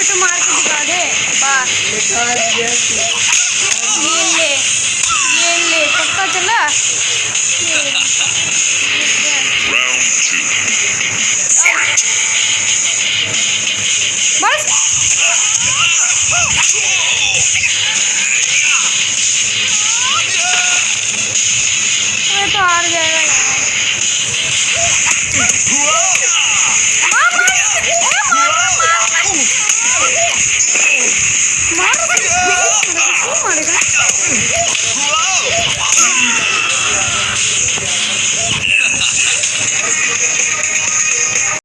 तो मार के दिखा दे बस। ये ले पक्का चला। बस मैं तो हार जाएगा यार। मारेगा